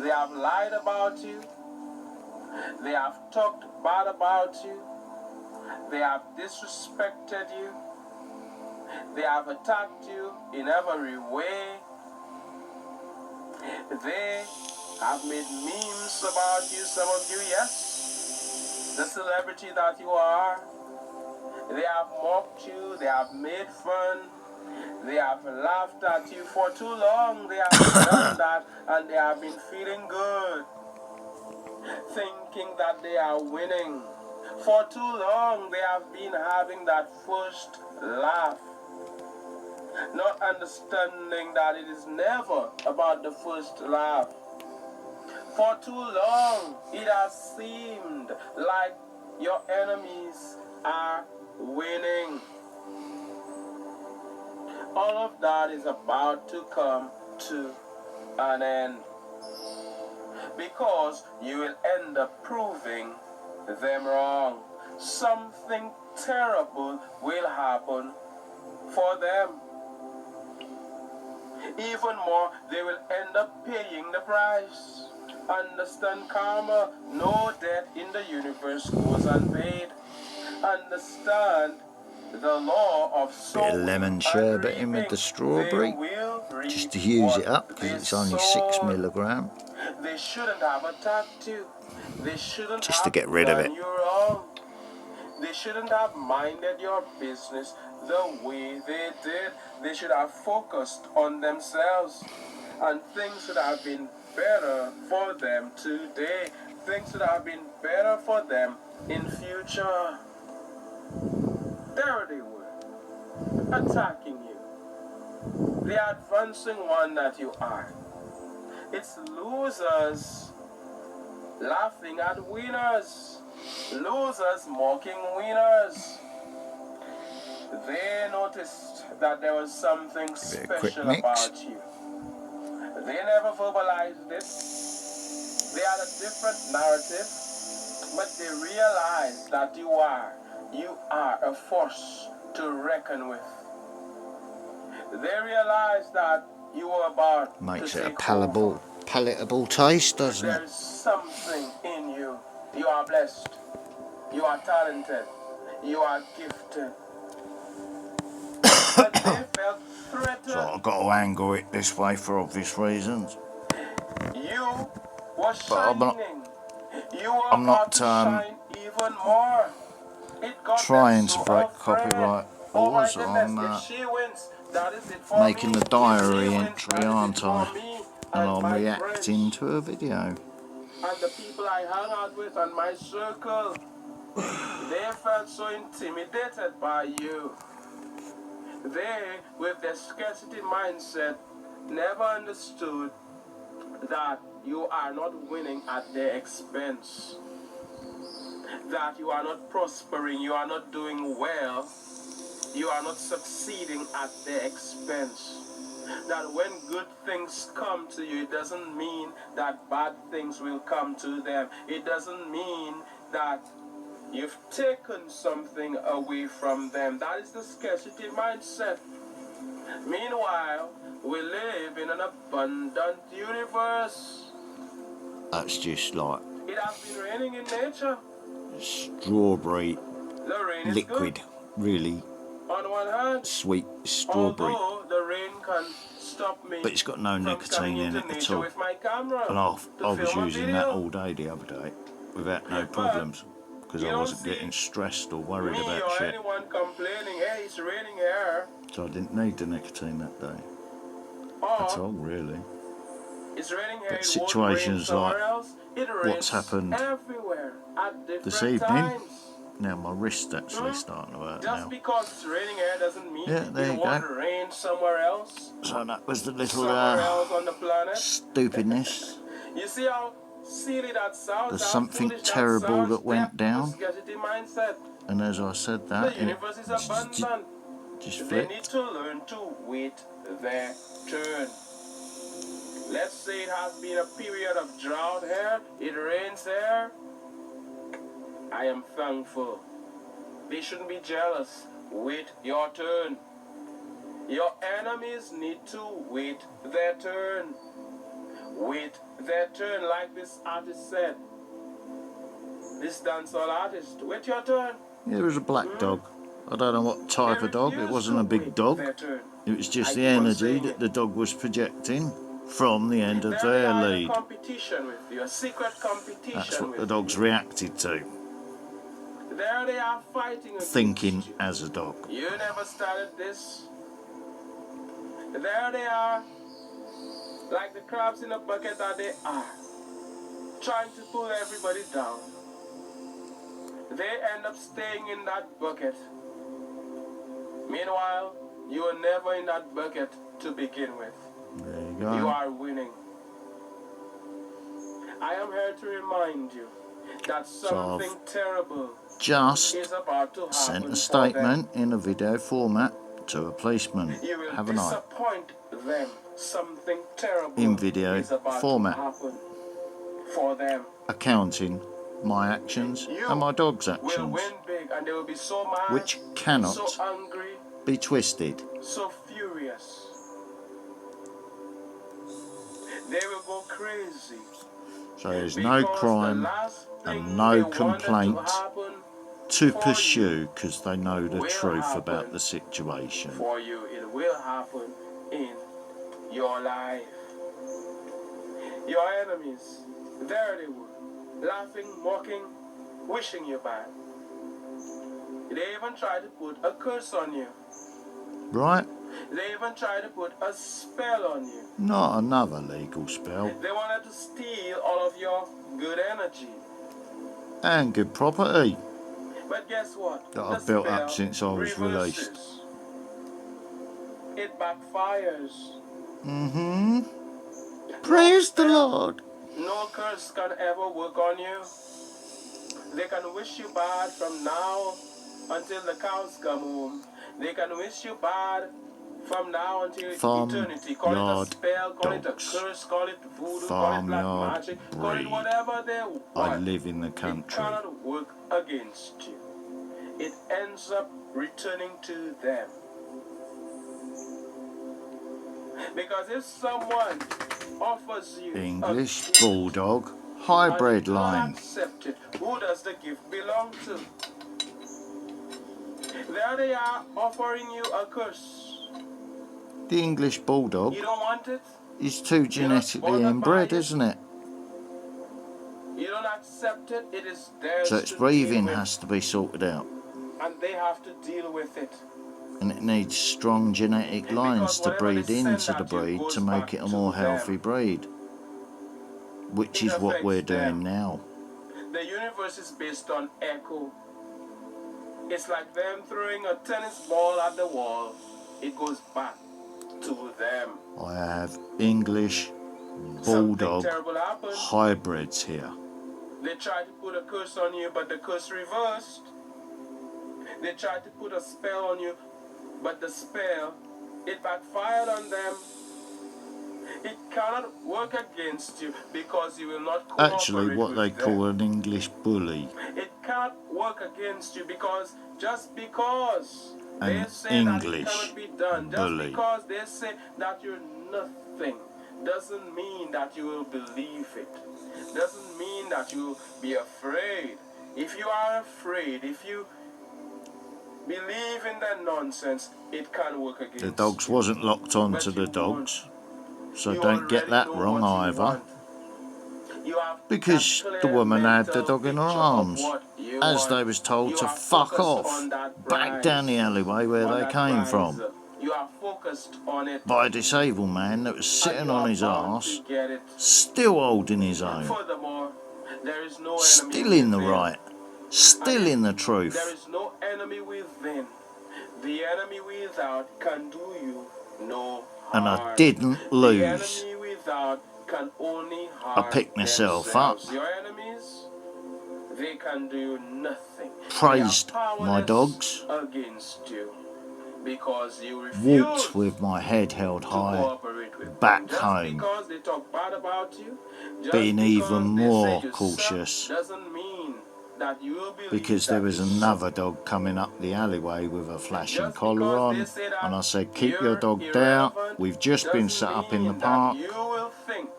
they have lied about you. They have talked bad about you. They have disrespected you. They have attacked you in every way. They have made memes about you, some of you, yes. The celebrity that you are. They have mocked you. They have made fun. They have laughed at you for too long. They have done that, and they have been feeling good, thinking that they are winning. For too long, they have been having that first laugh, not understanding that it is never about the first laugh. For too long, it has seemed like your enemies are winning. All of that is about to come to an end, because you will end up proving them wrong. Something terrible will happen for them. Even more, they will end up paying the price. Understand karma. No debt in the universe goes unpaid. Understand the law of sowing Bit of lemon and sherbet in with reaping. the strawberry, They will reap just to use what it up, because they it's only sowed. 6 milligram. They shouldn't have attacked you. They shouldn't Just to have get rid of done it. you wrong. They shouldn't have minded your business the way they did. They should have focused on themselves, and things should have been better for them today. Things should have been better for them in future. There they were, attacking you. The advancing one that you are. It's losers laughing at winners. Losers mocking winners. They noticed that there was something Give it a quick special mix. about you. They never verbalized it. They had a different narrative, but they realized that you are a force to reckon with. They realized that you were about Makes to it a take over. palatable taste, doesn't There it? is something in you. You are blessed. You are talented. You are gifted. But they felt threatened. So I've got to angle it this way for obvious reasons. You were But I'm not- shining. You were I'm not, about to shine even more. It got trying them to so break afraid. copyright Oh my laws. goodness, I'm if she wins, that is it for making me. the If diary she wins, entry, that is it aren't for I? me And I'm my reacting friends to a video. and the people I hung out with and my circle. They felt so intimidated by you. They, with their scarcity mindset, never understood that you are not winning at their expense. That you are not prospering, you are not doing well, you are not succeeding at their expense. That when good things come to you, it doesn't mean that bad things will come to them. It doesn't mean that you've taken something away from them. That is the scarcity mindset. Meanwhile, we live in an abundant universe. That's just like It has been raining in nature. strawberry The rain is liquid, good. really On one hand, sweet strawberry, although the rain can stop me but it's got no from nicotine coming in into it at nature all. with my camera And to I was film a using that video. all day the other day without no But problems because you I don't wasn't see getting stressed or worried me about or shit. anyone complaining, hey, it's raining here, So I didn't need the nicotine that day at or all, really. it's raining here, But it won't rain situations like somewhere else. It rains what's happened everywhere at this different evening, times. now my wrist's actually starting to hurt Just now. because it's raining here doesn't mean Yeah, there it you won't go. rain somewhere else. So that was the little Somewhere else on the planet. stupidness. You see how silly that sounds, There's how something foolish terrible that sounds. that went down, Scarcity mindset. and as I said The that, it universe is abundant. just They need flipped. to learn to wait their turn. Let's say it has been a period of drought here, it rains here. I am thankful. They shouldn't be jealous. Wait your turn. Your enemies need to wait their turn. Wait their turn, like this artist said. This dancehall artist, wait your turn. Yeah, it was a black dog. I don't know what type of dog. It wasn't a big dog. It was just the energy that the dog was projecting from the end of their lead. Competition with you, a secret competition. That's what with the dogs you. reacted to, There they are fighting against thinking you. as a dog. You never started this. There they are, like the crabs in a bucket that they are, trying to pull everybody down. They end up staying in that bucket. Meanwhile, you were never in that bucket to begin with. There you You go. are winning. I am here to remind you that something terrible Just is about to happen sent a for statement in a video format to a policeman. them. You will Have a night. disappoint them. Something terrible In video is about format. to happen for them. Accounting my actions and my dog's Will actions, win big, and they will be so mad, which cannot so angry, be twisted. so furious. They will go crazy. So there's no Because crime the last thing and they no wanted complaint to happen to for pursue because they know the will truth about happen the situation. for you, it will happen in your life. Your enemies, there they were, laughing, mocking, wishing you bad. They even tried to put a curse on you. Right? They even tried to put a spell on you. Not another legal spell. They wanted to steal all of your good energy. And good property But guess what? that The I've built up spell since I was released. reverses. It backfires. Mm-hmm. Praise the Lord. No curse can ever work on you. They can wish you bad from now until the cows come home. They can wish you bad from now until eternity. Call Farmyard it a spell, call it a dogs. curse, call it voodoo, call it black Farmyard magic, call it breed. whatever they want. I live in the It country. cannot work against you. It ends up returning to them. Because if someone offers you English a gift Bulldog hybrid and you don't line. accept it, who does the gift belong to? There they are offering you a curse. The English Bulldog You don't want it. is too genetically inbred, isn't it? You don't accept it. It is theirs So its to breathing deal with, has to be sorted out. and they have to deal with it. And it needs strong genetic lines to whatever breed they send into the at you breed goes to make back it a to more them. healthy breed. Which It is what we're affects them. doing now. The universe is based on echo. It's like them throwing a tennis ball at the wall. It goes back to them. I have English Something Bulldog terrible happened. hybrids here. They tried to put a curse on you, but the curse reversed. They tried to put a spell on you, but the spell, it backfired on them. It cannot work against you because you will not cooperate Actually, what with they them. call an English bully. It can't work against you because just because they An say that it English cannot be done, just bully. because they say that you're nothing, doesn't mean that you will believe it. Doesn't mean that you will be afraid. if you are afraid, if you believe in that nonsense, it can work against The dogs you. wasn't locked on But to you the dogs, so You don't get already that know wrong what you either. want. You have Because that the clear woman had the mental dog in her picture of arms, what you as want. they was told You to are fuck focused off on that back down the prize, alleyway where on they that came prize. from, You are focused on it, by a disabled man that was and sitting you on are his bound to arse, get it. still holding his own, Furthermore, there is no enemy still in the within. right, still in the truth. There is no enemy within. The enemy without can do you no harm. And I didn't The lose. enemy without can only I harm picked myself up, themselves. Your enemies, they can do nothing. praised They are my powerless dogs, against you because you walked refuse with my head held to high cooperate with back them. Just home, because they talk bad about you, just being because even they more say you cautious, suck, doesn't mean that you will believe because there that was you another suck. dog coming up the alleyway with a flashing Just collar because they on, say that and I said, keep your you're dog down, irrelevant we've just been doesn't set up in the mean that park, you will think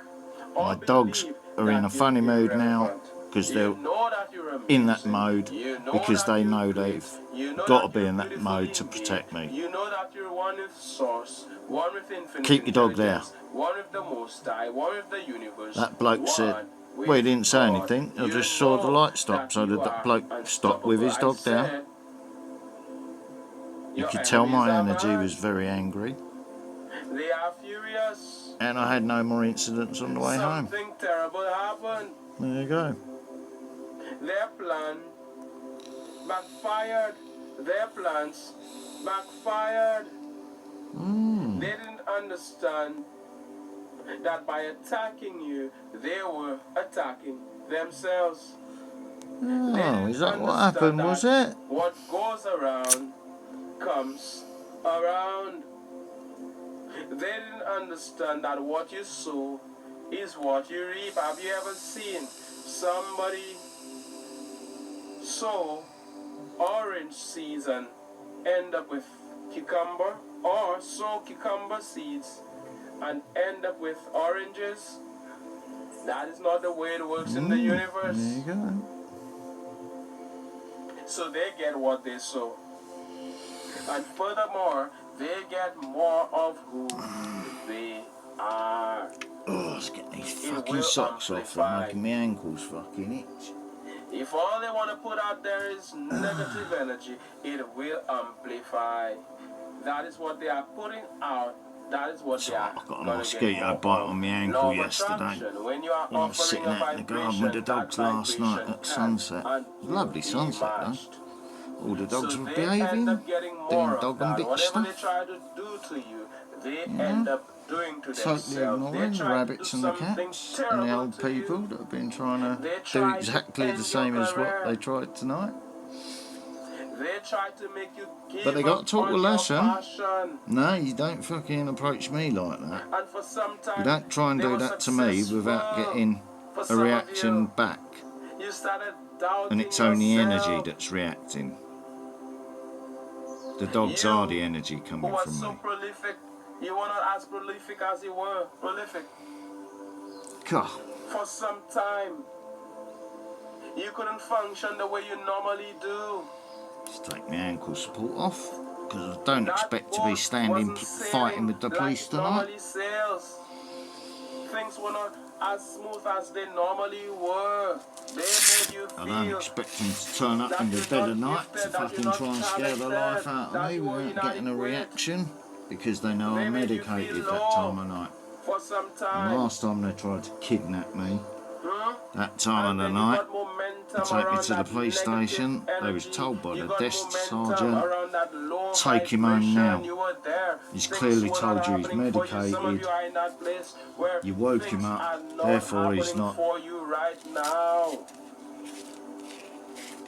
my or dogs believe are in a that you're funny mood now, irrelevant. because You they're know that you're in that amazing. mode, You know because that they you're know great. they've You know got that to be you're in that beautiful mode to indeed. protect me. You know that you're one with source, one with infinite Keep your dog there. intelligence, one with the Most High, one with the universe. That bloke said, one with well, he didn't say God. anything, I You just saw the know light stop, that so the you are bloke stopped with unstoppable. his I dog down. said, You your could tell enemies my are energy mad. was very angry, They are furious. and I had no more incidents on the way home. Something terrible happened. There you go. Their plan backfired. Their plans backfired. They didn't understand that by attacking you, they were attacking themselves. They Oh, didn't is that what understand happened, was it? what goes around comes around. They didn't understand that what you sow is what you reap. Have you ever seen somebody sow orange seeds and end up with cucumber, or sow cucumber seeds and end up with oranges? That is not the way it works in the universe. There you go. So they get what they sow. And furthermore, they get more of who they are. Oh, let's get these It fucking will socks off, they're amplify. making my ankles fucking itch. If all they want to put out there is negative energy, it will amplify. That is what they are putting out. That is what So they are I got a gonna mosquito get bite more on my of. ankle Law of yesterday attraction. When you are when I was offering sitting a out in the garden with the vibration, dogs that last night vibration at can sunset. and Lovely will be sunset though. matched. All the dogs So were they end behaving, up getting doing more of dog and that. bitch Whatever they stuff. try to do to you, they You end know, up doing to totally themselves. They ignoring the try to do rabbits and the something cats and the terrible old to people you. that have been trying to They do try exactly to the end same your as what career. they tried tonight. They try to make you give But they got up taught a on your lesson. passion. No, you don't fucking approach me like that. And for some time, You don't try and they do were that to me without successful. getting For a some of reaction you, back. you started doubting And it's only energy yourself. that's reacting. The dogs You are the energy who coming was from so me. prolific, you were not as prolific as you were prolific. God. For some time, you couldn't function the way you normally do. Just take my ankle support off, because I don't That expect to be boat standing wasn't fighting with the sailing police like it tonight. normally sails. Things were not as smooth as they normally were. They made you I don't feel expect them to turn up that in the you're dead not of night to gifted, that you're fucking not try and scare the life talented, out of that me you were without getting a inadequate. reaction, because they know They I'm made you feel medicated that low time of night. for some And time. last time they tried to kidnap me, that time And of the then you night, got momentum and take me around to the that police negative station, they was energy. told by You the got desk momentum sergeant, around that low take him home vibration. now. You were there. He's Things clearly were told not you he's happening for you. Some of medicated. you are in that place where You woke things him up, are not therefore he's happening not for you right now.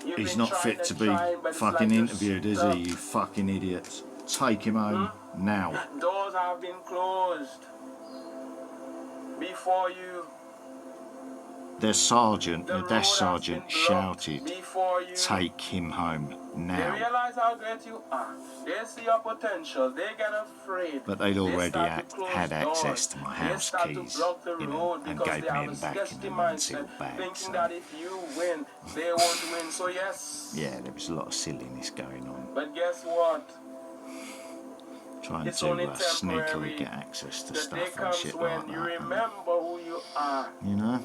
You've He's been not trying fit to and be trying, but it's fucking like you're interviewed, is stuck. he, you fucking idiots? Take him home now. Doors have been closed before you. the sergeant, the road desk has sergeant, been blocked shouted, before you. "Take him home They now." realize how great you are. They see your potential. They get afraid. But they'd They already start to close had access doors. to my They house start to keys, block the you know, road and because gave they me have a them back in scarcity an mindset, unsealed bag. thinking So that if you win, they won't win. So yes. yeah, there was a lot of silliness going on, But guess what? trying It's to only sneakily temporary. get access to The day stuff and comes shit when like you that, and, remember who you are. you know.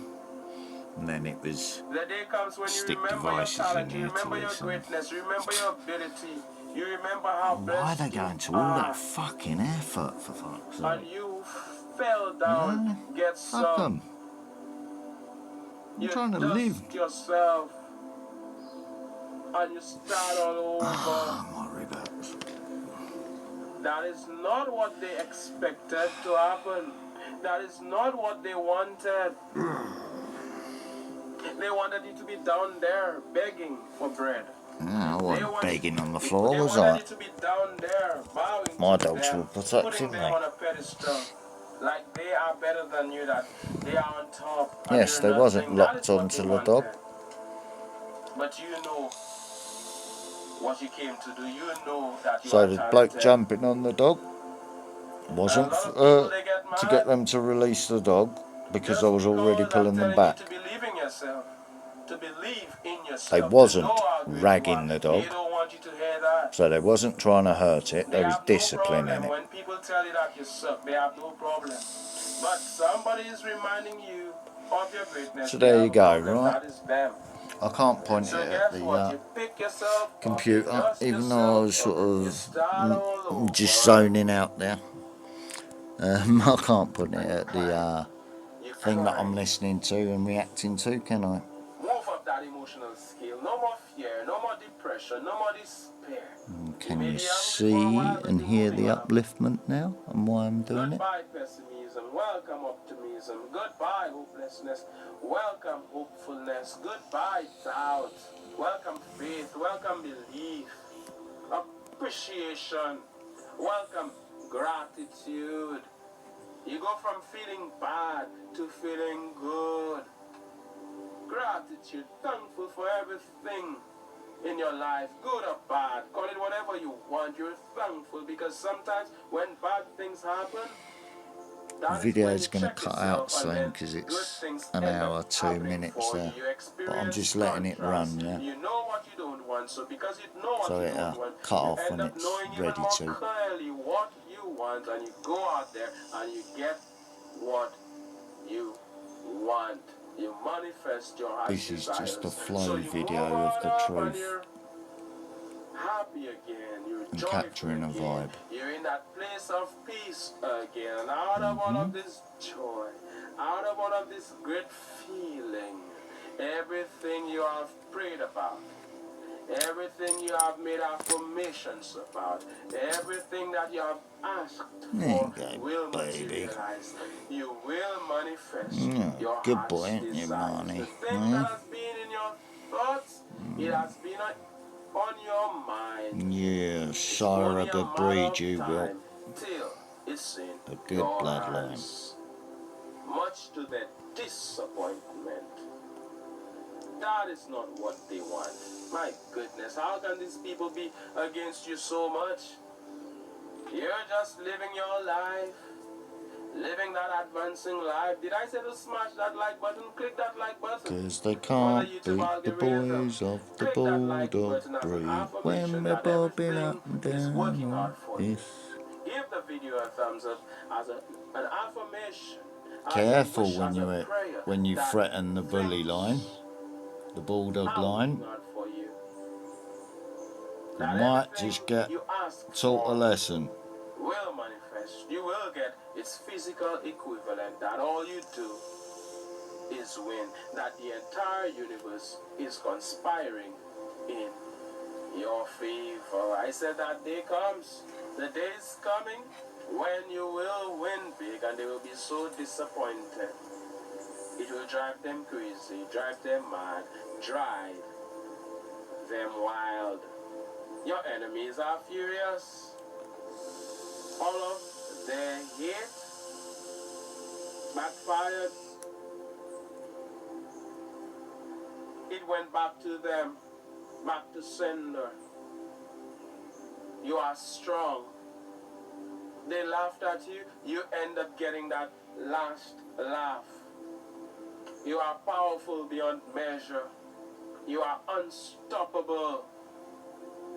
And then it was The day comes when you stick remember your devices in talent, you here to remember your listen. greatness, you remember your ability, you remember how Why are blessed they you going to all are, that fucking effort, for fuck's and sake? you fell You down, know? get Fuck some, 'em. I'm you trying to live. dust yourself, and you start all over. My regrets. That is not what they expected to happen. That is not what they wanted. They wanted you to be down there begging for bread. Yeah, I wasn't begging on the They floor, was wanted I? you to be down there, bowing My to dogs them, were protecting putting them me. on a pedestal, like they are better than you, that they are on top and Yes, you're they wasn't nothing. That locked is what they onto the dog. wanted. But you know what you came to do. You know that you So are the bloke talented. jumping on the dog And a wasn't lot of people, they get to get mad them to release the dog, because I just was already because I'm pulling them telling you back. to believe in yourself. To believe in yourself. They To wasn't know how great you ragging are. the They dog, don't want you to hear that. so they wasn't trying to hurt it. They They was have no disciplining problem it. when people tell you that you suck. They have no problem. But somebody is reminding you of your greatness. So They there have you a go, problem. right? That is them. I can't point it So at guess what? the You pick yourself up, you computer, dust even though I was yourself sort up, you of start all over. just zoning out there. I can't put it at the You thing that I'm cry. listening to and reacting to, can I? Move up that emotional scale. No more fear, no more depression, no more despair. Can may you be angry for a see while, but and you're hear moving the up. upliftment now and why I'm doing it? Goodbye pessimism, welcome optimism. Goodbye hopelessness, welcome hopefulness. Goodbye doubt, welcome faith, welcome belief. Appreciation, welcome gratitude. You go from feeling bad to feeling good. Gratitude, thankful for everything in your life, good or bad, call it whatever you want. You're thankful because sometimes when bad things happen, The that is when video's you going to check cut out yourself, and soon then because good it's things an end hour, up 2 happening minutes for there. you. You But I'm experience just letting it contrast. run, yeah. You know what you don't want, so because you know what So you it'll don't want, cut you off end when up it's knowing even ready more to. clearly what you want, and you go out there and you get what you want. You manifest your heart's This is desires. just a So flow you video move of on the up and truth you're happy again. You're and joyful capturing a again. vibe. You're in that place of peace again. And out of all of this joy, out of all of this great feeling, everything you have prayed about, everything you have made affirmations about, everything that you have asked There for you go, will baby. materialize. You will manifest your Good heart's boy, ain't you, desires. Marnie? The thing that has been in your thoughts, it has been on your mind. Yeah, It's only sire a of a matter breed, of you will. time till it's in A good your bloodline. hands. Much to their disappointment. That is not what they want. My goodness, how can these people be against you so much? You're just living your life, living that advancing life. Did I say to smash that like button? Click that like button. 'Cause they For the can't YouTube beat the algorithm. boys of the Click that like bulldog button as an breed affirmation when they're that bobbing up everything and is down working on out for you. this. Give the video a thumbs up as an affirmation, as a Careful wish, when as a prayer you that threaten the bully things line, the bulldog are line. working out for you. You That might everything just get you ask taught a for lesson. will manifest. You will get its physical equivalent. That all you do is win. That the entire universe is conspiring in your favor. I said that day comes. The day is coming when you will win big and they will be so disappointed. It will drive them crazy, drive them mad, drive them wild. Your enemies are furious. All of their hate backfired. it went back to them, back to sender. You are strong. They laughed at you, you end up getting that last laugh. You are powerful beyond measure. You are unstoppable.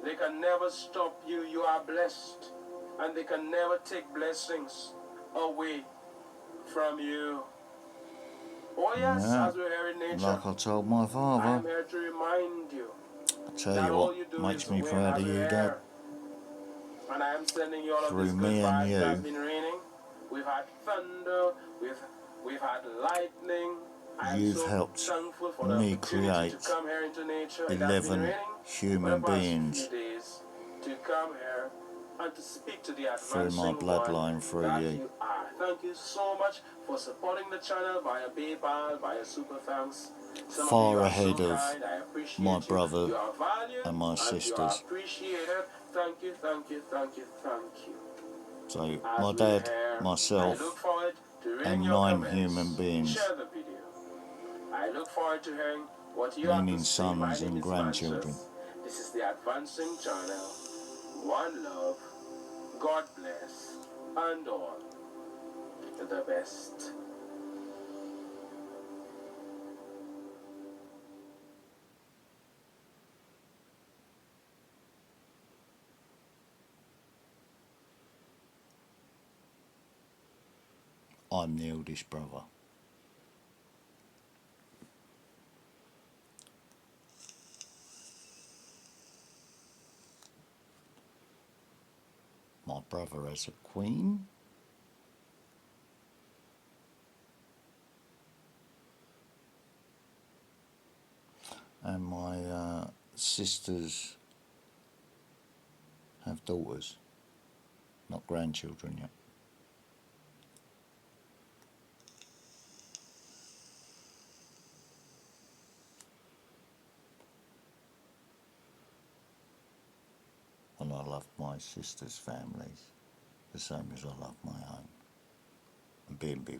They can never stop you. You are blessed. And they can never take blessings away from you. Oh yes, Yeah, as we're here in nature, like I told my I father. am here to remind you I tell that you all what you do makes is me win proud as of we're you, Dad. here. And I am sending you all of Through this good me and vibes. It has you, been raining. We've had thunder. We've had lightning. I am you've so helped thankful for the me opportunity to create come here into nature. It has been 11 raining for the human past beings few days to come here and to speak to the through my advancing one bloodline through that you. you are. Thank you so much for supporting the channel via PayPal, via Super Thanks. Some of you Far are so ahead of kind. I appreciate my you. brother You are valued and my and you are sisters. appreciated. Thank you, thank you, thank you, thank you. So As my we're dad, here, I look myself, forward to reading and your 9 comments. human beings, Share the video. I look forward to hearing what you have to meaning say. My sons name and is grandchildren. Manchus. This is the Advancing Channel. One love, God bless, and all the best. I'm the eldest brother. My brother has a queen. And my sisters have daughters, not grandchildren yet. And I love my sisters' families the same as I love my own. And being big